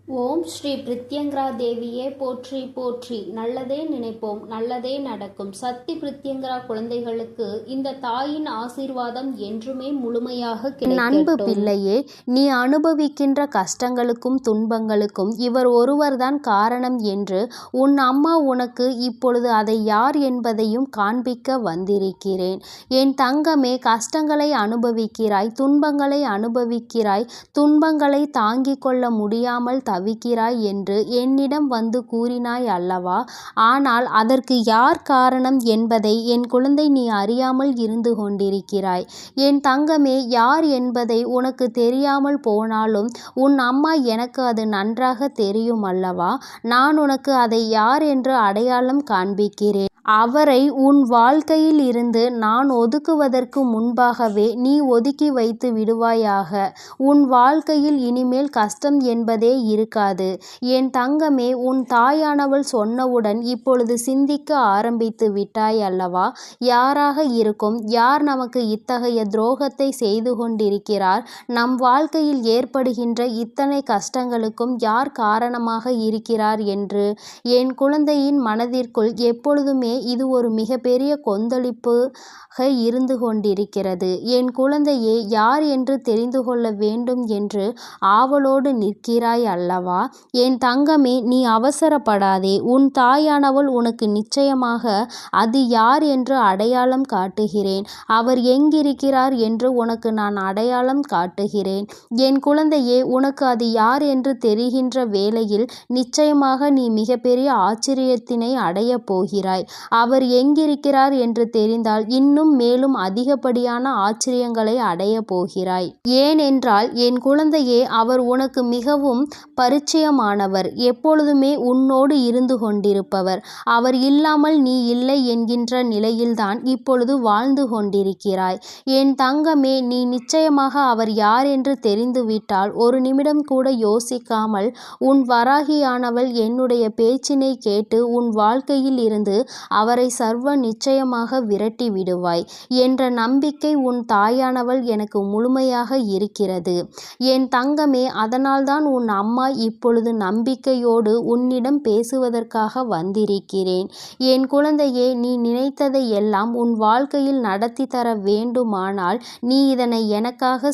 ஓம் ஸ்ரீ பிரித்யங்கரா தேவியே போற்றி போற்றி. நல்லதே நினைப்போம், நல்லதே நடக்கும். சக்தி பிரித்யங்கரா குழந்தைகளுக்கு இந்த தாயின் ஆசீர்வாதம் என்றுமே முழுமையாக கிடைக்கட்டும். அன்பு பிள்ளையே, நீ அனுபவிக்கின்ற கஷ்டங்களுக்கும் துன்பங்களுக்கும் இவர் ஒருவர்தான் காரணம் என்று உன் அம்மா உனக்கு இப்பொழுது அதை யார் என்பதையும் காண்பிக்க வந்திருக்கிறேன். என் தங்கமே, கஷ்டங்களை அனுபவிக்கிறாய், துன்பங்களை அனுபவிக்கிறாய், துன்பங்களை தாங்கிக் கொள்ள முடியாமல் தவிக்கிறாய் என்று என்னிடம் வந்து கூறினாய் அல்லவா? ஆனால் அதற்கு யார் காரணம் என்பதை என் குழந்தை நீ அறியாமல் இருந்து கொண்டிருக்கிறாய். என் தங்கமே, யார் என்பதை உனக்கு தெரியாமல் போனாலும் உன் அம்மா எனக்கு அது நன்றாக தெரியும் அல்லவா? நான் உனக்கு அதை யார் என்று அடையாளம் காண்பிக்கிறேன். அவரை உன் வாழ்க்கையில் இருந்து நான் ஒதுக்குவதற்கு முன்பாகவே நீ ஒதுக்கி வைத்து விடுவாயாக. உன் வாழ்க்கையில் இனிமேல் கஷ்டம் என்பதே இருக்காது. என் தங்கமே, உன் தாயானவள் சொன்னவுடன் இப்பொழுது சிந்திக்க ஆரம்பித்து விட்டாய் அல்லவா? யாராக இருக்கும்? யார் நமக்கு இத்தகைய துரோகத்தை செய்து கொண்டிருக்கிறார்? நம் வாழ்க்கையில் ஏற்படுகின்ற இத்தனை கஷ்டங்களுக்கும் யார் காரணமாக இருக்கிறார் என்று என் குழந்தையின் மனதிற்குள் எப்பொழுதுமே இது ஒரு மிகப்பெரிய கொந்தளிப்பாக இருந்து கொண்டிருக்கிறது. என் குழந்தையே, யார் என்று தெரிந்து கொள்ள வேண்டும் என்று ஆவலோடு நிற்கிறாய் அல்லவா? என் தங்கமே, நீ அவசரப்படாதே. உன் தாயானவள் உனக்கு நிச்சயமாக அது யார் என்று அடையாளம் காட்டுகிறேன். அவர் எங்கிருக்கிறார் என்று உனக்கு நான் அடையாளம் காட்டுகிறேன். என் குழந்தையே, உனக்கு அது யார் என்று தெரிகின்ற வேளையில் நிச்சயமாக நீ மிகப்பெரிய ஆச்சரியத்தினை அடையப் போகிறாய். அவர் எங்கிருக்கிறார் என்று தெரிந்தால் இன்னும் மேலும் அதிகப்படியான ஆச்சரியங்களை அடையப் போகிறாய். ஏனென்றால் என் குழந்தையே, அவர் உனக்கு மிகவும் பரிச்சயமானவர், எப்பொழுதுமே உன்னோடு இருந்து கொண்டிருப்பவர். அவர் இல்லாமல் நீ இல்லை என்கின்ற நிலையில்தான் இப்பொழுது வாழ்ந்து கொண்டிருக்கிறாய். என் தங்கமே, நீ நிச்சயமாக அவர் யார் என்று தெரிந்துவிட்டால் ஒரு நிமிடம் கூட யோசிக்காமல் உன் வராகியானவள் என்னுடைய பேச்சினை கேட்டு உன் வாழ்க்கையில் இருந்து அவரை சர்வ நிச்சயமாக விரட்டி விடுவாய் என்ற நம்பிக்கை உன் தாயானவள் எனக்கு முழுமையாக இருக்கிறது. என் தங்கமே, அதனால்தான் உன் அம்மா இப்பொழுது நம்பிக்கையோடு உன்னிடம் பேசுவதற்காக வந்திருக்கிறேன். என் குழந்தையே, நீ நினைத்ததை எல்லாம் உன் வாழ்க்கையில் நடத்தி தர வேண்டுமானால் நீ இதனை எனக்காக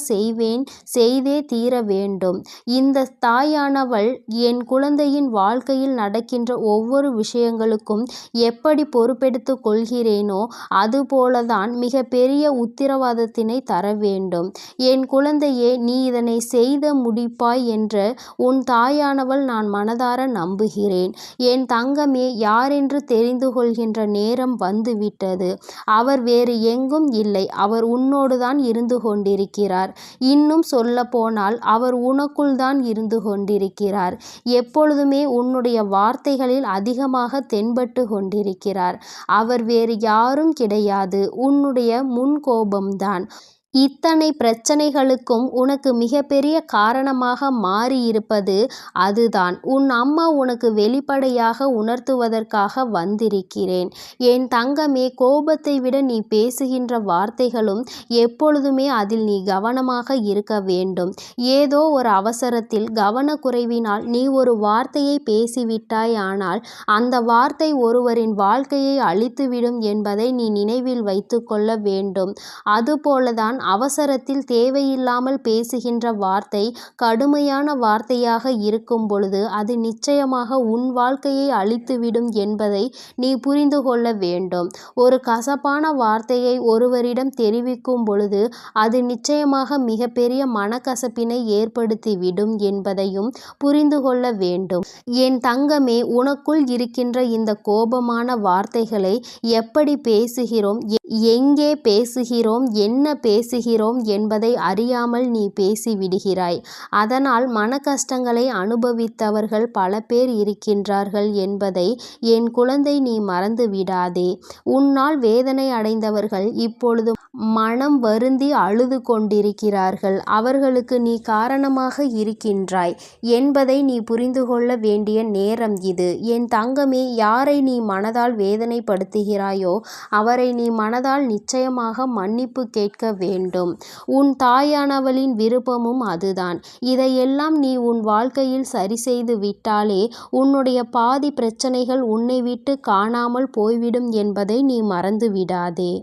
செய்தே தீர வேண்டும். இந்த தாயானவள் என் குழந்தையின் வாழ்க்கையில் நடக்கின்ற ஒவ்வொரு விஷயங்களுக்கும் எப்படி பொறுப்பெடுத்துக் கொள்கிறேனோ அதுபோலதான் மிக பெரிய உத்திரவாதத்தினை தர வேண்டும். என் குழந்தையே, நீ இதனை செய்து முடிப்பாய் என்று உன் தாயானவள் நான் மனதார நம்புகிறேன். என் தங்கமே, யாரென்று தெரிந்து கொள்கின்ற நேரம் வந்துவிட்டது. அவர் வேறு எங்கும் இல்லை, அவர் உன்னோடுதான் இருந்து கொண்டிருக்கிறார். இன்னும் சொல்ல போனால் அவர் உனக்குள் தான் இருந்து கொண்டிருக்கிறார். எப்பொழுதுமே உன்னுடைய வார்த்தைகளில் அதிகமாக தென்பட்டு கொண்டிருக்கிறார். அவர் வேறு யாரும் கிடையாது, உன்னுடைய முன்கோபம்தான். இத்தனை பிரச்சனைகளுக்கும் உனக்கு மிகப்பெரிய காரணமாக மாறியிருப்பது அதுதான். உன் அம்மா உனக்கு வெளிப்படையாக உணர்த்துவதற்காக வந்திருக்கிறேன். என் தங்கமே, கோபத்தை விட நீ பேசுகின்ற வார்த்தைகளும் எப்பொழுதுமே அதில் நீ கவனமாக இருக்க வேண்டும். ஏதோ ஒரு அவசரத்தில் கவனக்குறைவினால் நீ ஒரு வார்த்தையை பேசிவிட்டாய், ஆனால் அந்த வார்த்தை ஒருவரின் வாழ்க்கையை அழித்துவிடும் என்பதை நீ நினைவில் வைத்து கொள்ள வேண்டும். அதுபோலதான் அவசரத்தில் தேவையில்லாமல் பேசுகின்ற வார்த்தை கடுமையான வார்த்தையாக இருக்கும் பொழுது அது நிச்சயமாக உன் வாழ்க்கையை அழித்துவிடும் என்பதை நீ புரிந்து கொள்ள வேண்டும். ஒரு கசப்பான வார்த்தையை ஒருவரிடம் தெரிவிக்கும் பொழுது அது நிச்சயமாக மிகப்பெரிய மனக்கசப்பினை ஏற்படுத்திவிடும் என்பதையும் புரிந்து கொள்ள வேண்டும். என் தங்கமே, உனக்குள் இருக்கின்ற இந்த கோபமான வார்த்தைகளை எப்படி பேசுகிறோம், எங்கே பேசுகிறோம், என்ன பேசுகிறோம் என்பதை அறியாமல் நீ பேசிவிடுகிறாய். அதனால் மன கஷ்டங்களை அனுபவித்தவர்கள் பல பேர் இருக்கின்றார்கள் என்பதை என் குழந்தை நீ மறந்து விடாதே. உன்னால் வேதனை அடைந்தவர்கள் இப்பொழுது மனம் வருந்தி அழுது கொண்டிருக்கிறார்கள். அவர்களுக்கு நீ காரணமாக இருக்கின்றாய் என்பதை நீ புரிந்து கொள்ள வேண்டிய நேரம் இது. என் தங்கமே, யாரை நீ மனதால் வேதனைப்படுத்துகிறாயோ அவரை நீ மன மனதால் நிச்சயமாக மன்னிப்பு கேட்க வேண்டும். உன் தாயானவளின் விருப்பமும் அதுதான். இதையெல்லாம் நீ உன் வாழ்க்கையில் சரி செய்து விட்டாலே உன்னுடைய பாதி பிரச்சனைகள் உன்னை விட்டு காணாமல் போய்விடும் என்பதை நீ மறந்து விடாதே.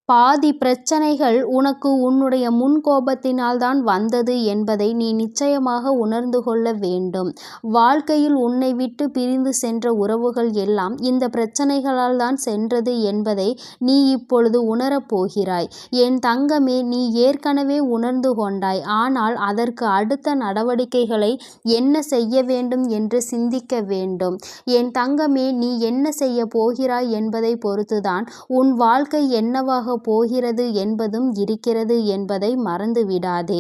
பாதி பிரச்சனைகள் உனக்கு உன்னுடைய முன்கோபத்தினால் தான் வந்தது என்பதை நீ நிச்சயமாக உணர்ந்து கொள்ள வேண்டும். வாழ்க்கையில் உன்னை விட்டு பிரிந்து சென்ற உறவுகள் எல்லாம் இந்த பிரச்சனைகளால் தான் சென்றது என்பதை நீ இப்பொழுது உணரப் போகிறாய். என் தங்கமே, நீ ஏற்கனவே உணர்ந்து கொண்டாய். ஆனால் அதற்கு அடுத்த நடவடிக்கைகளை என்ன செய்ய வேண்டும் என்று சிந்திக்க வேண்டும். என் தங்கமே, நீ என்ன செய்ய போகிறாய் என்பதை பொறுத்துதான் உன் வாழ்க்கை என்னவாக போகிறது என்பதும் இருக்கிறது என்பதை மறந்து விடாதே.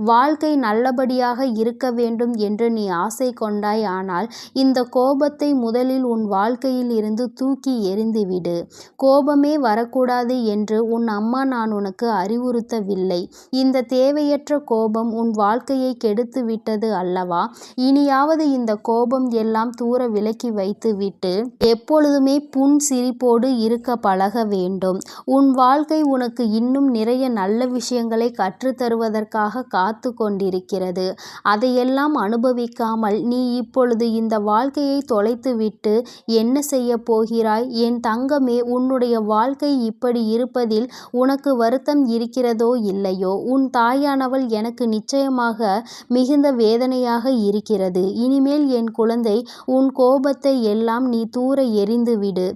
வாழ்க்கை நல்லபடியாக இருக்க வேண்டும் என்று நீ ஆசை கொண்டாய். ஆனால் இந்த கோபத்தை முதலில் உன் வாழ்க்கையில் இருந்து தூக்கி எறிந்துவிடு. கோபமே வரக்கூடாது என்று உன் அம்மா நான் உனக்கு அறிவுறுத்தவில்லை. இந்த தேவையற்ற கோபம் உன் வாழ்க்கையை கெடுத்து விட்டது அல்லவா? இனியாவது இந்த கோபம் எல்லாம் தூர விலக்கி வைத்துவிட்டு எப்பொழுதுமே புன் சிரிப்போடு இருக்க பழக வேண்டும். உன் வாழ்க்கை உனக்கு இன்னும் நிறைய நல்ல விஷயங்களை கற்றுத்தருவதற்காக காத்து கொண்டிருக்கிறது. அதையெல்லாம் அனுபவிக்காமல் நீ இப்பொழுது இந்த வாழ்க்கையை தொலைத்துவிட்டு என்ன செய்ய போகிறாய்? என் தங்கமே, உன்னுடைய வாழ்க்கை இப்படி இருப்பதில் உனக்கு வருத்தம் இருக்கிறதோ இல்லையோ, உன் தாயானவள் எனக்கு நிச்சயமாக மிகுந்த வேதனையாக இருக்கிறது. இனிமேல் என் குழந்தை, உன் கோபத்தை எல்லாம் நீ தூர எறிந்துவிடு.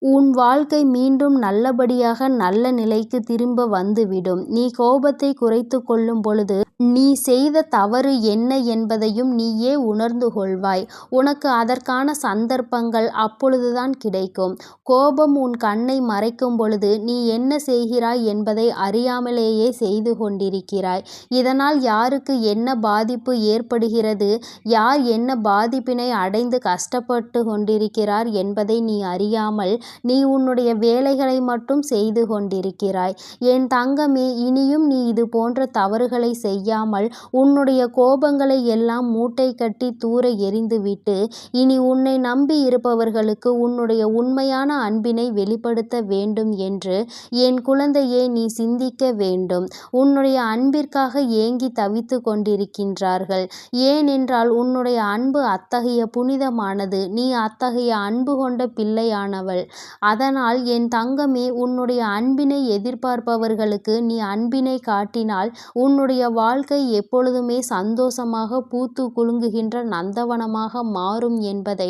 உன் வாழ்க்கை மீண்டும் நல்லபடியாக நல்ல நிலைக்கு திரும்ப வந்துவிடும். நீ கோபத்தை குறைத்து கொள்ளும் பொழுது நீ செய்த தவறு என்ன என்பதையும் நீயே உணர்ந்து கொள்வாய். உனக்கு அதற்கான சந்தர்ப்பங்கள் அப்பொழுதுதான் கிடைக்கும். கோபம் உன் கண்ணை மறைக்கும் பொழுது நீ என்ன செய்கிறாய் என்பதை அறியாமலேயே செய்து கொண்டிருக்கிறாய். இதனால் யாருக்கு என்ன பாதிப்பு ஏற்படுகிறது, யார் என்ன பாதிப்பினை அடைந்து கஷ்டப்பட்டு கொண்டிருக்கிறார் என்பதை நீ அறியாமல் நீ உன்னுடைய வேலைகளை மட்டும் செய்து கொண்டிருக்கிறாய். என் தங்கமே, இனியும் நீ இது போன்ற தவறுகளை செய்யாமல் உன்னுடைய கோபங்களை எல்லாம் மூட்டை கட்டி தூர எறிந்துவிட்டு இனி உன்னை நம்பி இருப்பவர்களுக்கு உன்னுடைய உண்மையான அன்பினை வெளிப்படுத்த வேண்டும் என்று என் குழந்தையே நீ சிந்திக்க வேண்டும். உன்னுடைய அன்பிற்காக ஏங்கி தவித்து கொண்டிருக்கின்றார்கள். ஏனென்றால் உன்னுடைய அன்பு அத்தகைய புனிதமானது. நீ அத்தகைய அன்பு கொண்ட பிள்ளையானவள். அதனால் என் தங்கமே, உன்னுடைய அன்பினை எதிர்பார்ப்பவர்களுக்கு நீ அன்பினை காட்டினால் உன்னுடைய வாழ்க்கை எப்பொழுதுமே சந்தோஷமாக பூத்து குலுங்குகின்ற நந்தவனமாக மாறும் என்பதை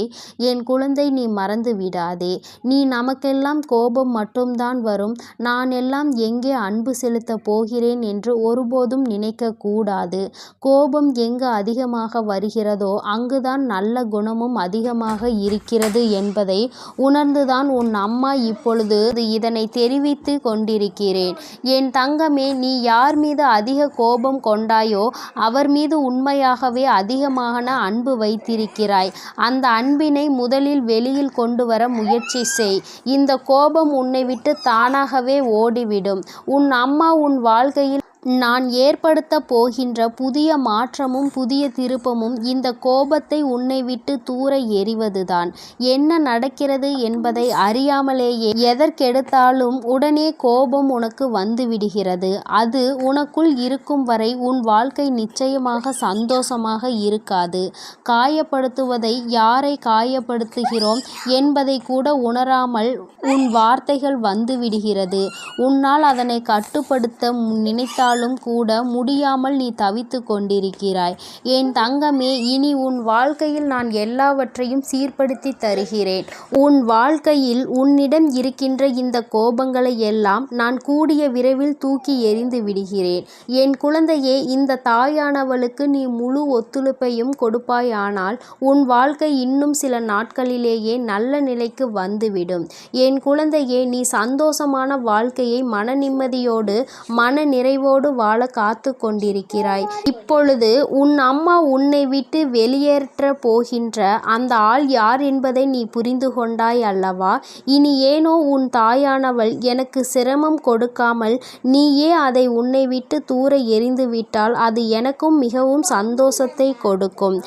என் குழந்தை நீ மறந்து விடாதே. நீ நமக்கெல்லாம் கோபம் மட்டும்தான் வரும், நான் எல்லாம் எங்கே அன்பு செலுத்த போகிறேன் என்று ஒருபோதும் நினைக்க கூடாது. கோபம் எங்கு அதிகமாக வருகிறதோ அங்குதான் நல்ல குணமும் அதிகமாக இருக்கிறது என்பதை உணர்ந்துதான் உன் அம்மா இப்பொழுது இதனை தெரிவித்து கொண்டிருக்கிறேன். என் தங்கமே, நீ யார் மீது அதிக கோபம் கொண்டாயோ அவர் மீது உண்மையாகவே அதிகமான அன்பு வைத்திருக்கிறாய். அந்த அன்பினை முதலில் வெளியில் கொண்டு வர முயற்சி செய். இந்த கோபம் உன்னை விட்டு தானாகவே ஓடிவிடும். உன் அம்மா உன் வாழ்க்கையில் நான் ஏற்படுத்த போகின்ற புதிய மாற்றமும் புதிய திருப்பமும் இந்த கோபத்தை உன்னை விட்டு தூர எறிவதுதான். என்ன நடக்கிறது என்பதை அறியாமலேயே எதற்கெடுத்தாலும் உடனே கோபம் உனக்கு வந்து விடுகிறது. அது உனக்குள் இருக்கும் வரை உன் வாழ்க்கை நிச்சயமாக சந்தோஷமாக இருக்காது. காயப்படுத்துவதை யாரை காயப்படுத்துகிறோம் என்பதை கூட உணராமல் உன் வார்த்தைகள் வந்து விடுகிறது. உன்னால் அதனை கட்டுப்படுத்த நினைத்தால் கூட முடியாமல் நீ தவித்து கொண்டிருக்கிறாய். என் தங்கமே, இனி உன் வாழ்க்கையில் நான் எல்லாவற்றையும் சீர்படுத்தி தருகிறேன். உன் வாழ்க்கையில் உன்னிடம் இருக்கின்ற இந்த கோபங்களை எல்லாம் நான் கூடிய விரைவில் தூக்கி எறிந்து விடுகிறேன். என் குழந்தையே, இந்த தாயானவளுக்கு நீ முழு ஒத்துழைப்பையும் கொடுப்பாயானால் உன் வாழ்க்கை இன்னும் சில நாட்களிலேயே நல்ல நிலைக்கு வந்துவிடும். என் குழந்தையே, நீ சந்தோஷமான வாழ்க்கையை மன நிம்மதியோடு மன நிறைவோடு வாழ காத்து கொண்டிருக்கிறாய். இப்பொழுது உன் அம்மா உன்னை விட்டு வெளியேற்ற போகின்ற அந்த ஆள் யார் என்பதை நீ புரிந்து கொண்டாய் அல்லவா? இனி ஏனோ உன் தாயானவள் எனக்கு சிரமம் கொடுக்காமல் நீயே அதை உன்னை விட்டு தூர எறிந்து விட்டால் அது எனக்கும் மிகவும் சந்தோஷத்தை கொடுக்கும்.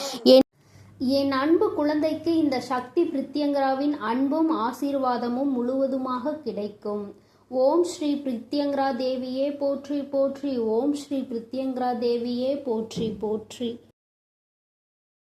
என் அன்பு குழந்தைக்கு இந்த சக்தி பிரித்யங்கராவின் அன்பும் ஆசீர்வாதமும் முழுவதுமாக கிடைக்கும். ஓம் ஸ்ரீ பிரித்யங்கரா தேவியே போற்றி போற்றி. ஓம் ஸ்ரீ பிரித்யங்கரா தேவியே போற்றி போற்றி.